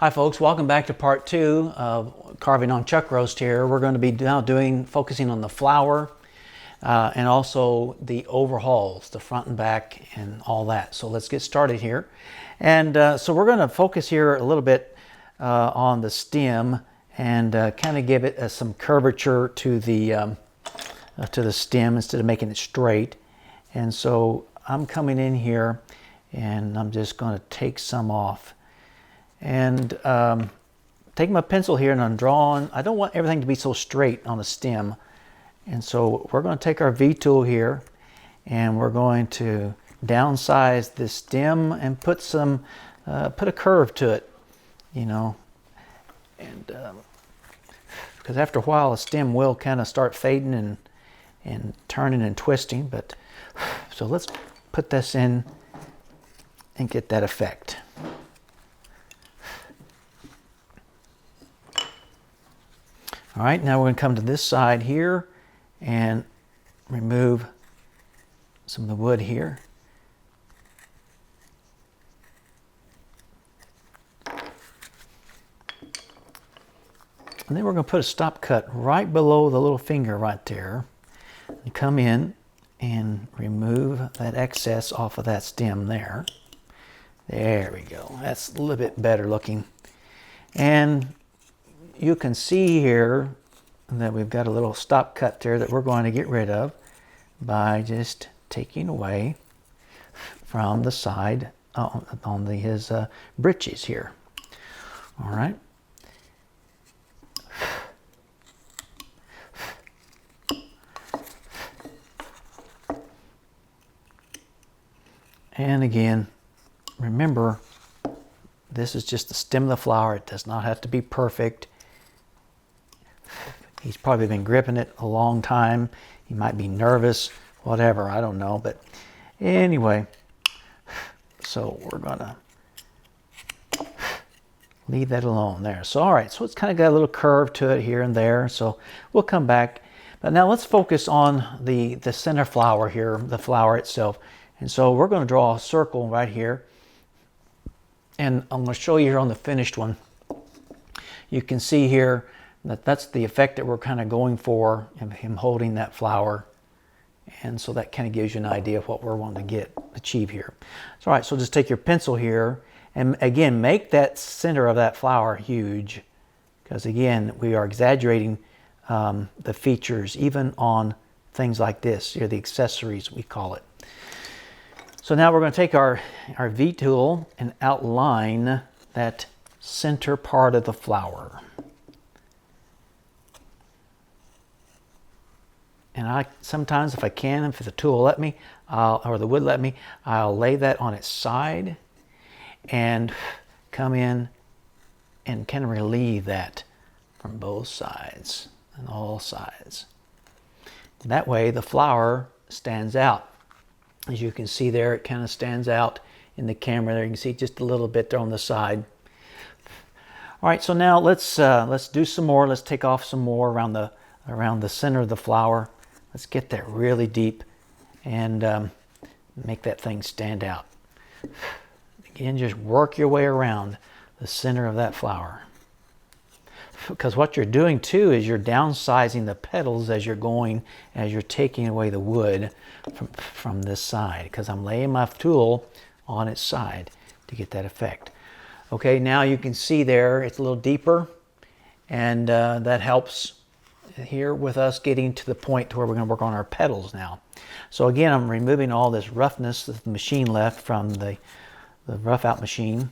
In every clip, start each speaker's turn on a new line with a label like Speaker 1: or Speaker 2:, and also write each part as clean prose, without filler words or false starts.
Speaker 1: Hi folks, welcome back to part 2 of carving on Chuck Roast here. We're going to be now focusing on the flower and also the overhauls, the front and back and all that. So let's get started here. And so we're going to focus here a little bit on the stem and kind of give it some curvature to the stem instead of making it straight. And so I'm coming in here and I'm just going to take some off. And take my pencil here and I'm drawing. I don't want everything to be so straight on the stem. And so we're going to take our V tool here and we're going to downsize this stem and put a curve to it, you know. And because after a while the stem will kind of start fading and turning and twisting. But so let's put this in and get that effect. All right, now we're going to come to this side here and remove some of the wood here. And then we're going to put a stop cut right below the little finger right there. And come in and remove that excess off of that stem there. There we go. That's a little bit better looking. And you can see here that we've got a little stop cut there that we're going to get rid of by just taking away from the side on his britches here. All right. And again, remember, this is just the stem of the flower. It does not have to be perfect. He's probably been gripping it a long time. He might be nervous, whatever, I don't know. But anyway, so we're gonna leave that alone there. So all right, so it's kind of got a little curve to it here and there. So we'll come back. But now let's focus on the center flower here, the flower itself. And so we're going to draw a circle right here. And I'm going to show you here on the finished one. You can see here that's the effect that we're kind of going for, him holding that flower. And so that kind of gives you an idea of what we're wanting to achieve here. So, all right, so just take your pencil here and again, make that center of that flower huge. Because again, we are exaggerating the features even on things like this, the accessories we call it. So now we're going to take our V tool and outline that center part of the flower. And I sometimes, if I can, if the tool will let me, or the wood let me, I'll lay that on its side and come in and kind of relieve that from both sides and all sides. That way the flower stands out. As you can see there, it kind of stands out in the camera there. You can see just a little bit there on the side. All right, so now let's do some more. Let's take off some more around the center of the flower. Let's get that really deep and make that thing stand out. Again, just work your way around the center of that flower. Because what you're doing too is you're downsizing the petals as you're taking away the wood from this side. Because I'm laying my tool on its side to get that effect. Okay, now you can see there it's a little deeper, and that helps here with us getting to the point to where we're going to work on our petals now. So again, I'm removing all this roughness that the machine left from the rough out machine.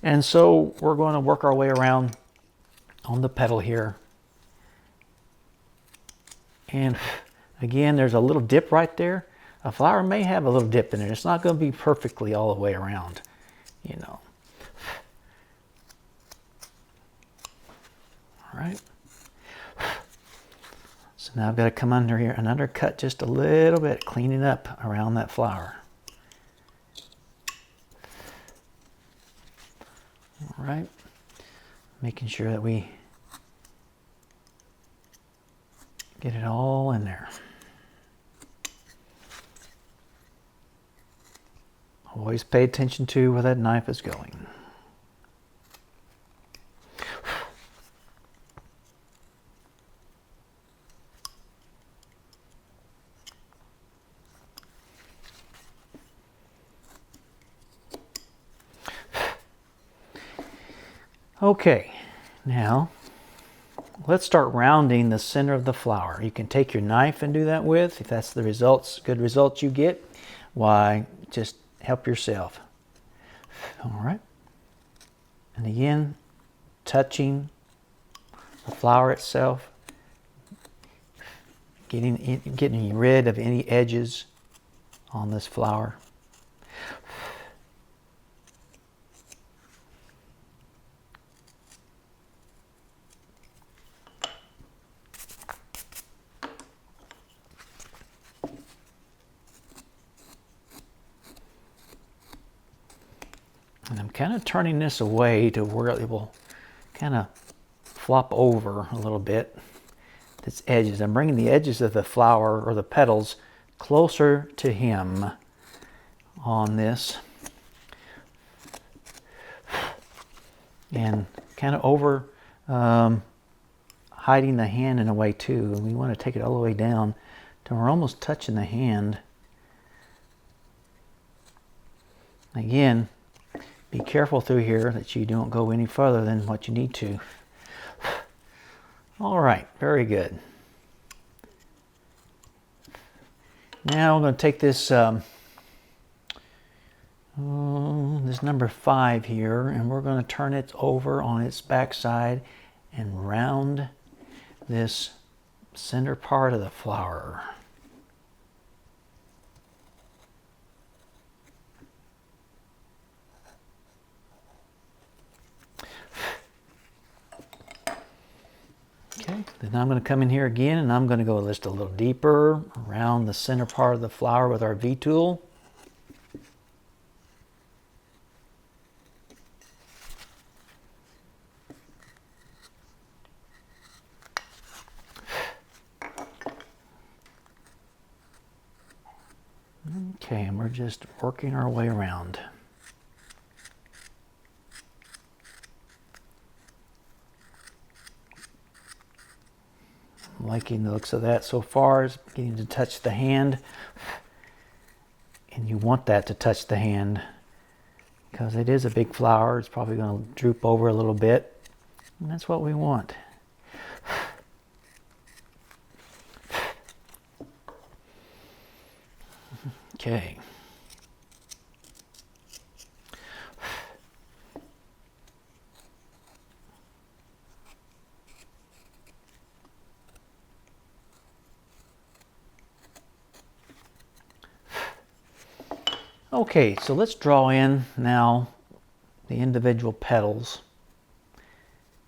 Speaker 1: And so we're going to work our way around on the petal here. And again, there's a little dip right there. A flower may have a little dip in it. It's not going to be perfectly all the way around, you know. All right. So now I've got to come under here and undercut just a little bit, cleaning up around that flower. All right. Making sure that we get it all in there. Always pay attention to where that knife is going. Okay, now let's start rounding the center of the flower. You can take your knife and do that with. If that's the results, good results you get, why, just help yourself. All right. And again, touching the flower itself, getting rid of any edges on this flower. And I'm kind of turning this away to where it will kind of flop over a little bit. Its edges. I'm bringing the edges of the flower or the petals closer to him on this. And kind of over hiding the hand in a way too. We want to take it all the way down till we're almost touching the hand. Again, be careful through here that you don't go any further than what you need to. All right, very good. Now I'm going to take this this number 5 here, and we're going to turn it over on its backside and round this center part of the flower. Okay, then I'm going to come in here again and I'm going to go just a little deeper around the center part of the flower with our V tool. Okay, and we're just working our way around. I'm liking the looks of that so far. It's beginning to touch the hand. And you want that to touch the hand because it is a big flower. It's probably going to droop over a little bit. And that's what we want. Okay. Okay, so let's draw in now the individual petals.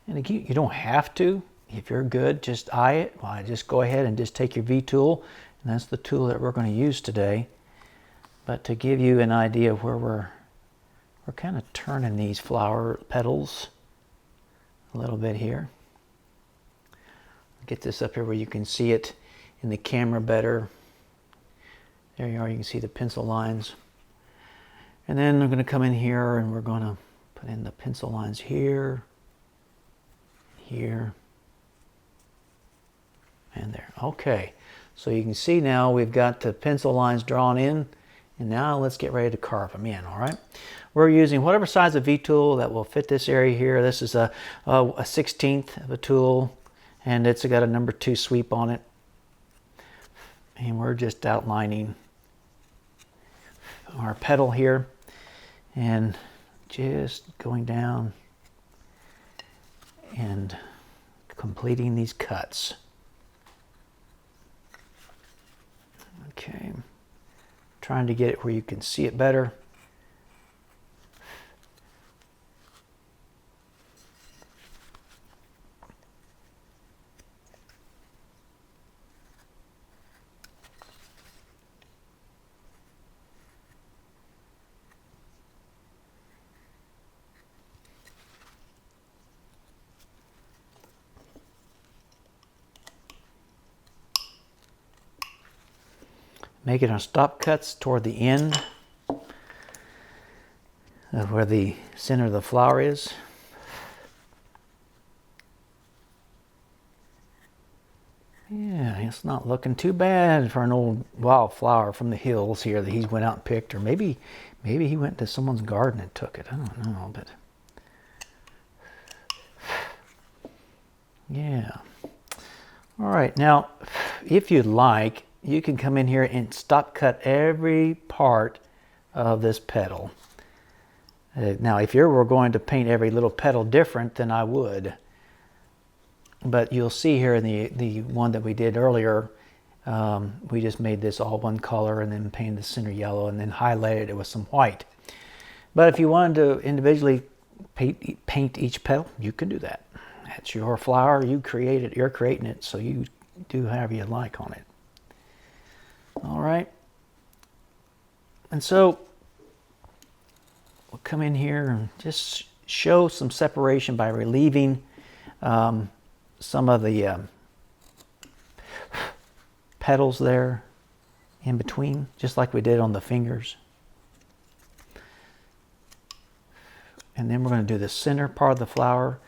Speaker 1: And again, you don't have to. If you're good, just eye it. Well, just go ahead and just take your V tool, and that's the tool that we're going to use today. But to give you an idea of where we're kind of turning these flower petals a little bit here. Get this up here where you can see it in the camera better. There you are, you can see the pencil lines. And then I'm going to come in here and we're going to put in the pencil lines here, here, and there. Okay, so you can see now we've got the pencil lines drawn in, and now let's get ready to carve them in, all right? We're using whatever size of V-tool that will fit this area here. This is a 1/16 of a tool, and it's got a number 2 sweep on it. And we're just outlining our petal here and just going down and completing these cuts. Okay, trying to get it where you can see it better. Making our stop cuts toward the end of where the center of the flower is. Yeah, it's not looking too bad for an old wildflower from the hills here that he went out and picked, or maybe he went to someone's garden and took it. I don't know, but Yeah. All right, now, if you'd like, you can come in here and stop cut every part of this petal. Now, if you were going to paint every little petal different, then I would. But you'll see here in the one that we did earlier, we just made this all one color and then painted the center yellow and then highlighted it with some white. But if you wanted to individually paint each petal, you can do that. It's your flower, you create it, you're creating it, so you do however you like on it. All right. And so we'll come in here and just show some separation by relieving some of the petals there in between, just like we did on the fingers. And then we're going to do the center part of the flower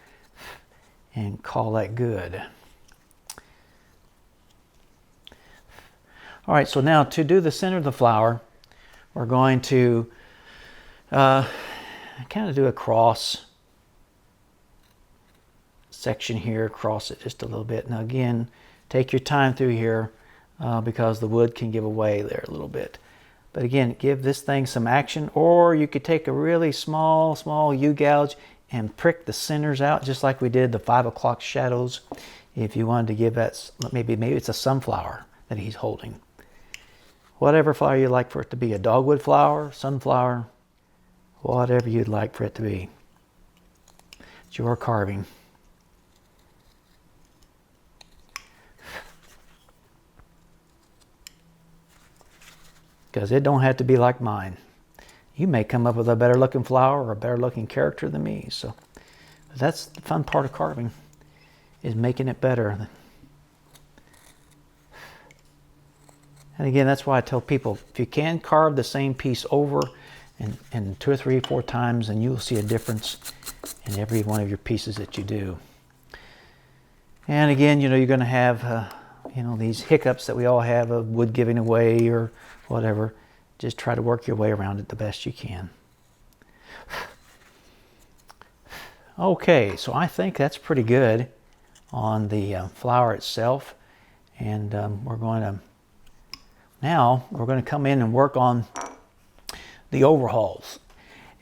Speaker 1: and call that good. All right, so now to do the center of the flower, we're going to kind of do a cross section here, cross it just a little bit. Now again, take your time through here because the wood can give away there a little bit. But again, give this thing some action, or you could take a really small U-gouge and prick the centers out just like we did the 5 o'clock shadows. If you wanted to give that, maybe it's a sunflower that he's holding. Whatever flower you'd like for it to be, a dogwood flower, sunflower, whatever you'd like for it to be. It's your carving. Because it don't have to be like mine. You may come up with a better looking flower or a better looking character than me. So that's the fun part of carving, is making it better. And again, that's why I tell people, if you can carve the same piece over and 2 or 3 or 4 times, and you'll see a difference in every one of your pieces that you do. And again, you know, you're going to have, you know, these hiccups that we all have of wood giving away or whatever. Just try to work your way around it the best you can. Okay, so I think that's pretty good on the flower itself. And we're going to come in and work on the overhauls.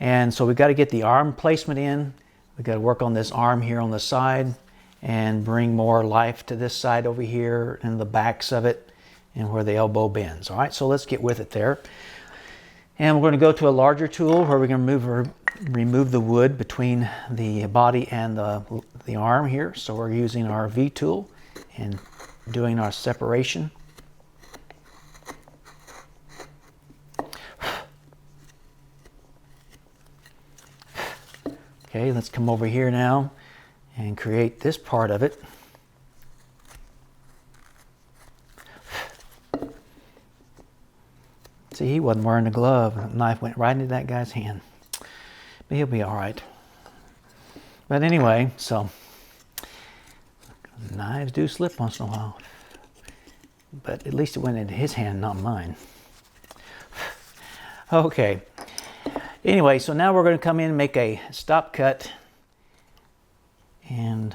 Speaker 1: And so we've got to get the arm placement in. We've got to work on this arm here on the side and bring more life to this side over here and the backs of it and where the elbow bends. All right, so let's get with it there. And we're going to go to a larger tool where we're going to remove the wood between the body and the arm here. So we're using our V tool and doing our separation. Okay, let's come over here now and create this part of it. See, he wasn't wearing a glove. The knife went right into that guy's hand. But he'll be all right. But anyway, so knives do slip once in a while. But at least it went into his hand, not mine. Okay. Anyway, so now we're going to come in and make a stop cut and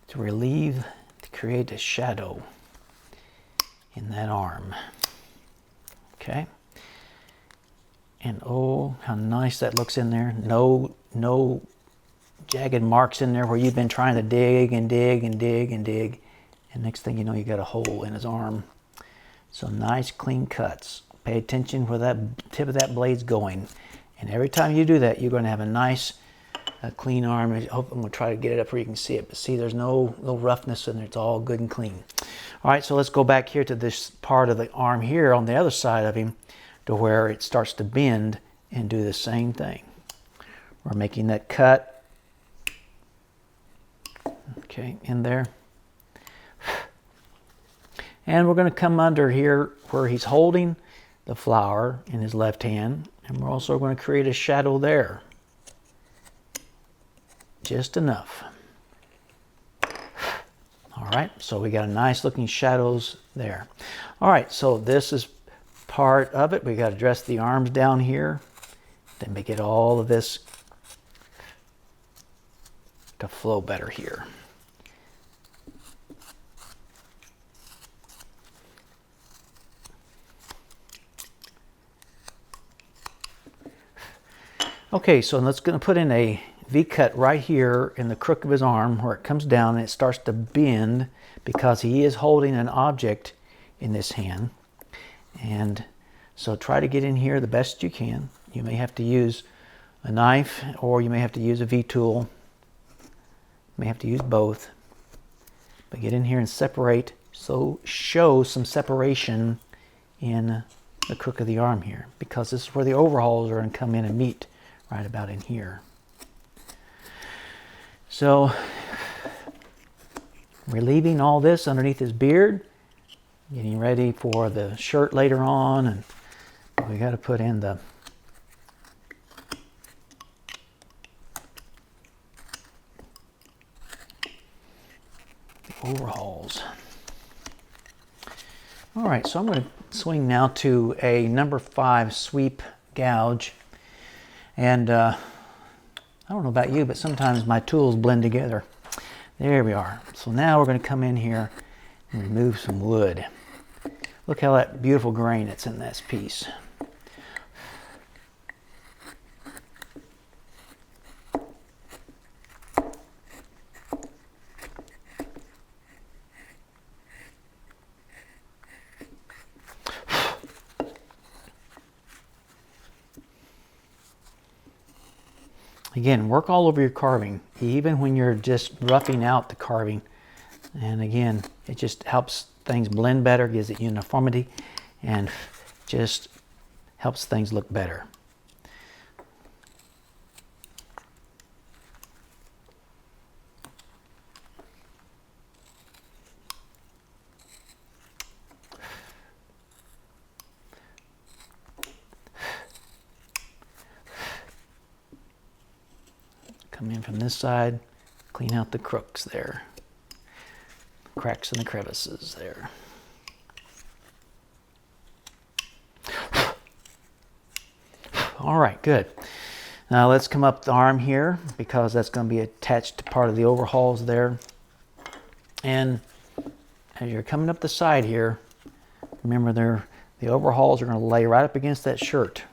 Speaker 1: to relieve, to create a shadow in that arm. Okay. And oh, how nice that looks in there. No jagged marks in there where you've been trying to dig and dig and dig and dig. And next thing you know, you got a hole in his arm. So nice clean cuts. Pay attention where that tip of that blade's going. And every time you do that, you're going to have a nice clean arm. I'm going to try to get it up where you can see it. But see, there's no roughness in there. It's all good and clean. All right, so let's go back here to this part of the arm here on the other side of him to where it starts to bend and do the same thing. We're making that cut. Okay, in there. And we're going to come under here where he's holding the flower in his left hand. And we're also going to create a shadow there. Just enough. All right, so we got a nice looking shadows there. All right, so this is part of it. We got to dress the arms down here. Then we get all of this to flow better here. Okay, so let's going to put in a V-cut right here in the crook of his arm where it comes down and it starts to bend because he is holding an object in this hand. And so try to get in here the best you can. You may have to use a knife or you may have to use a V-tool. You may have to use both. But get in here and separate, so show some separation in the crook of the arm here, because this is where the overhauls are going to come in and meet, right about in here. So relieving all this underneath his beard, getting ready for the shirt later on, and we got to put in the overhauls. All right, so I'm going to swing now to a number 5 sweep gouge. And I don't know about you, but sometimes my tools blend together. There we are. So now we're going to come in here and remove some wood. Look how that beautiful grain that's in this piece. Again, work all over your carving, even when you're just roughing out the carving. And again, it just helps things blend better, gives it uniformity, and just helps things look better. Come in from this side, clean out the crooks there, cracks and the crevices there. All right, good. Now let's come up the arm here, because that's going to be attached to part of the overhauls there. And as you're coming up the side here, remember the overhauls are going to lay right up against that shirt.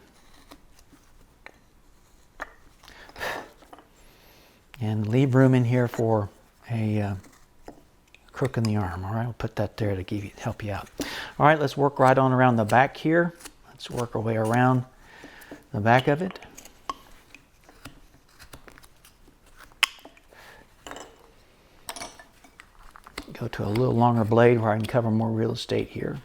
Speaker 1: And leave room in here for a crook in the arm. All right, we'll put that there to help you out. All right, let's work right on around the back here. Let's work our way around the back of it. Go to a little longer blade where I can cover more real estate here.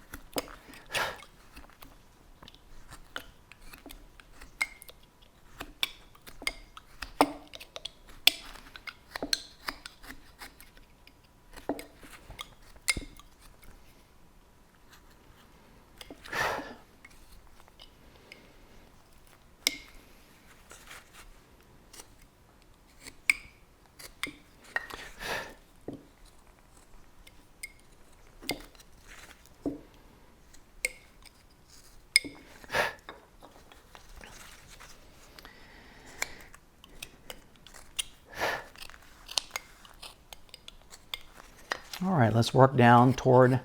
Speaker 1: All right, let's work down toward the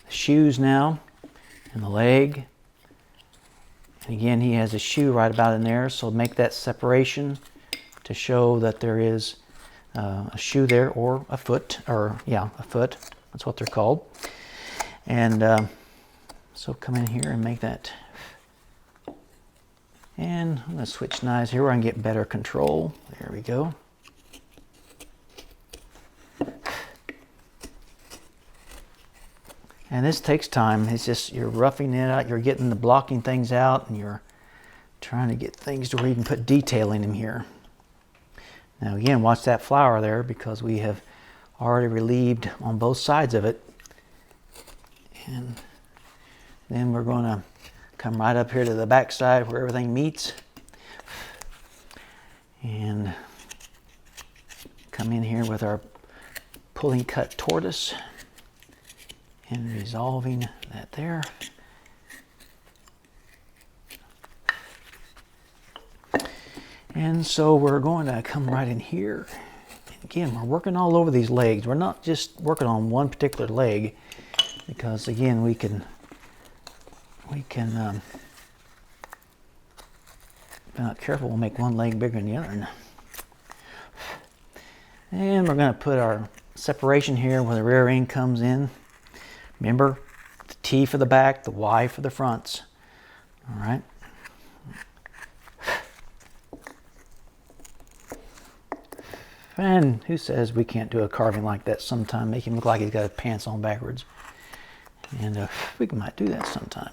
Speaker 1: shoes now and the leg. And again, he has a shoe right about in there, so make that separation to show that there is a shoe there, or a foot, or yeah, a foot. That's what they're called. And so come in here and make that. And I'm going to switch knives here where I can get better control. There we go. And this takes time. It's just, you're roughing it out, you're getting the blocking things out, and you're trying to get things to where you can put detail in them here. Now again, watch that flower there, because we have already relieved on both sides of it. And then we're going to come right up here to the back side where everything meets. And come in here with our pulling cut tortoise. And resolving that there. And so we're going to come right in here again, we're working all over these legs. We're not just working on one particular leg, because again, we can if we're not careful, we'll make one leg bigger than the other. And we're going to put our separation here where the rear end comes in. Remember, the T for the back, the Y for the fronts. All right. And who says we can't do a carving like that sometime? Make him look like he's got his pants on backwards. And we might do that sometime.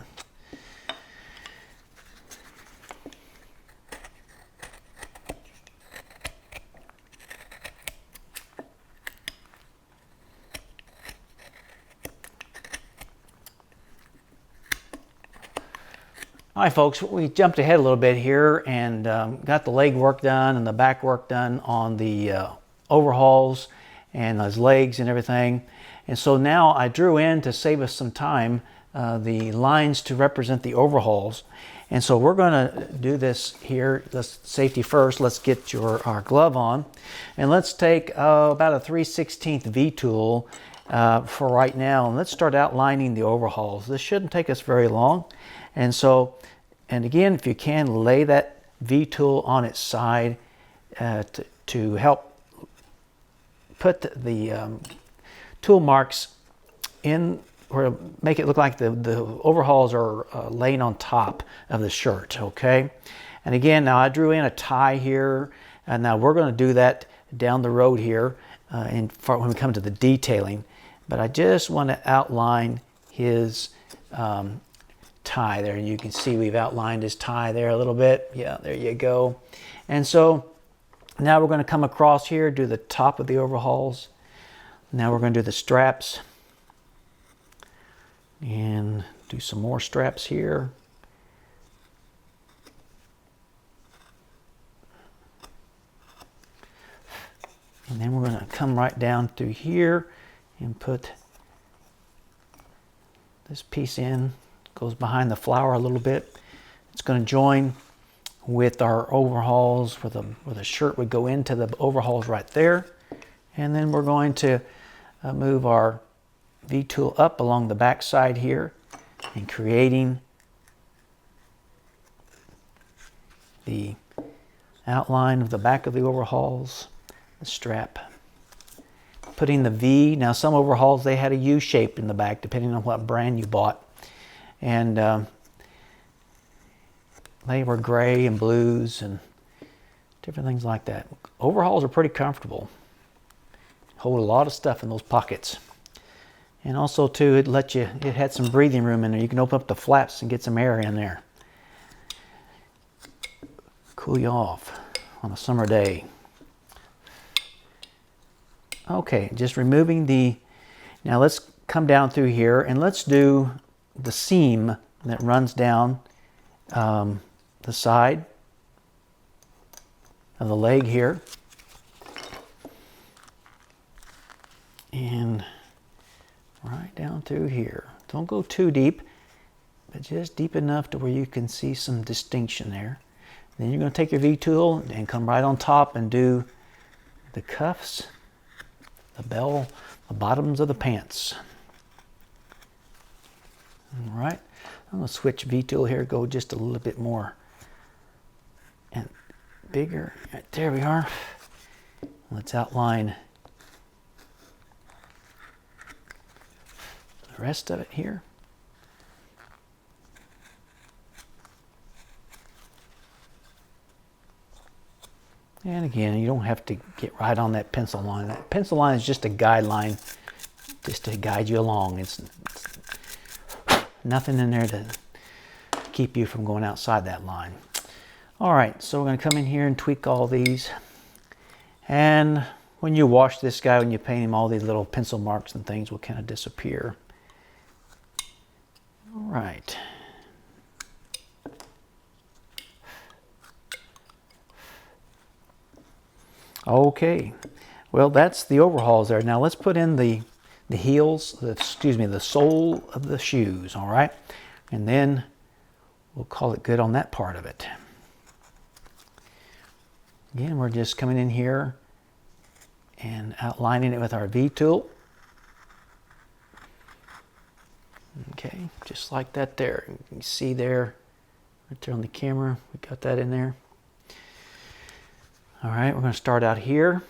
Speaker 1: All right, folks, we jumped ahead a little bit here and got the leg work done and the back work done on the overhauls and those legs and everything. And so now I drew in, to save us some time, the lines to represent the overhauls. And so we're going to do this here. Let's safety first. Let's get our glove on. And let's take about a 3/16 V tool for right now. And let's start outlining the overhauls. This shouldn't take us very long. And so, and again, if you can, lay that V tool on its side to help put the tool marks in, or make it look like the overhauls are laying on top of the shirt, okay? And again, now I drew in a tie here, and now we're going to do that down the road here when we come to the detailing. But I just want to outline his tie there, and you can see we've outlined his tie there a little bit. Yeah, there you go. And so now we're going to come across here, do the top of the overhauls. Now we're going to do the straps and do some more straps here. And then we're going to come right down through here and put this piece in. Goes behind the flower a little bit. It's going to join with our overhauls, where the shirt would go into the overhauls right there. And then we're going to move our V tool up along the back side here and creating the outline of the back of the overhauls, the strap. Putting the V, now some overhauls, they had a U shape in the back depending on what brand you bought. And they were gray and blues and different things like that. Overhauls are pretty comfortable. Hold a lot of stuff in those pockets. And also too, it had some breathing room in there. You can open up the flaps and get some air in there. Cool you off on a summer day. Okay, just removing now let's come down through here and let's do the seam that runs down the side of the leg here, and right down through here. Don't go too deep, but just deep enough to where you can see some distinction there. Then you're going to take your V tool and come right on top and do the cuffs, the bell, the bottoms of the pants. All right, I'm going to switch V tool here, go just a little bit more and bigger. Right, there we are. Let's outline the rest of it here. And again, you don't have to get right on that pencil line. That pencil line is just a guideline, just to guide you along. It's nothing in there to keep you from going outside that line. All right, so we're going to come in here and tweak all these. And when you wash this guy, when you paint him, all these little pencil marks and things will kind of disappear. All right. Okay, well, that's the overhauls there. Now let's put in the heels, the sole of the shoes, all right? And then we'll call it good on that part of it. Again, we're just coming in here and outlining it with our V tool. Okay, just like that there. You can see there, right there on the camera, we got that in there. All right, we're going to start out here.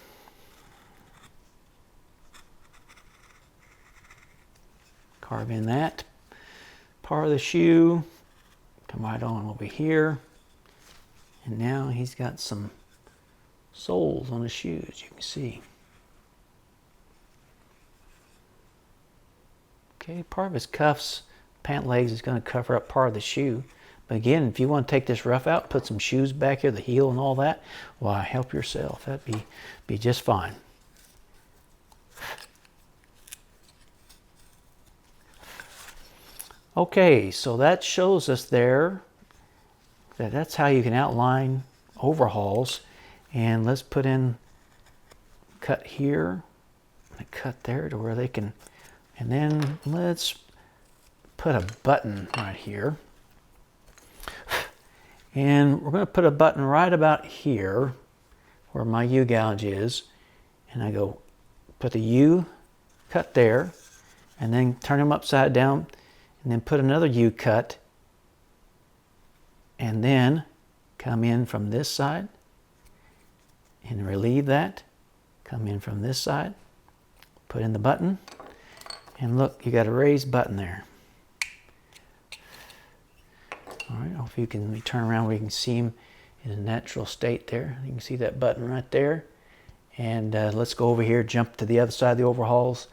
Speaker 1: Carve in that part of the shoe. Come right on over here. And now he's got some soles on his shoes, you can see. Okay, part of his cuffs, pant legs is going to cover up part of the shoe. But again, if you want to take this rough out, put some shoes back here, the heel and all that, why, help yourself. That'd be just fine. Okay, so that shows us there that that's how you can outline overhauls. And let's put in cut here, and cut there to where they can, and then let's put a button right here. And we're going to put a button right about here where my U gouge is. And I go put the U cut there, and then turn them upside down, and then put another U cut, and then come in from this side and relieve that. Come in from this side, put in the button, and look, you got a raised button there. All right, if you can turn around where you can see him in a natural state there. You can see that button right there. And let's go over here, jump to the other side of the overhauls,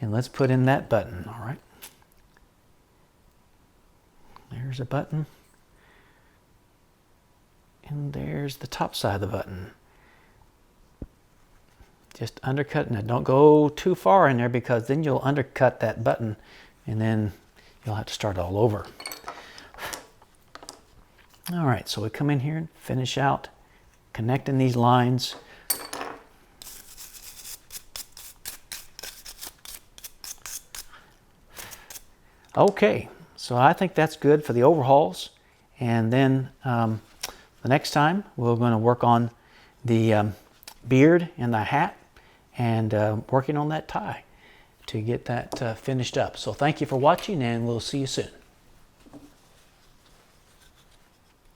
Speaker 1: and let's put in that button, all right? There's a button. And there's the top side of the button. Just undercut, and don't go too far in there because then you'll undercut that button and then you'll have to start all over. All right, so we come in here and finish out connecting these lines. Okay, so I think that's good for the overhauls. And then the next time we're going to work on the beard and the hat, and working on that tie to get that finished up. So thank you for watching, and we'll see you soon.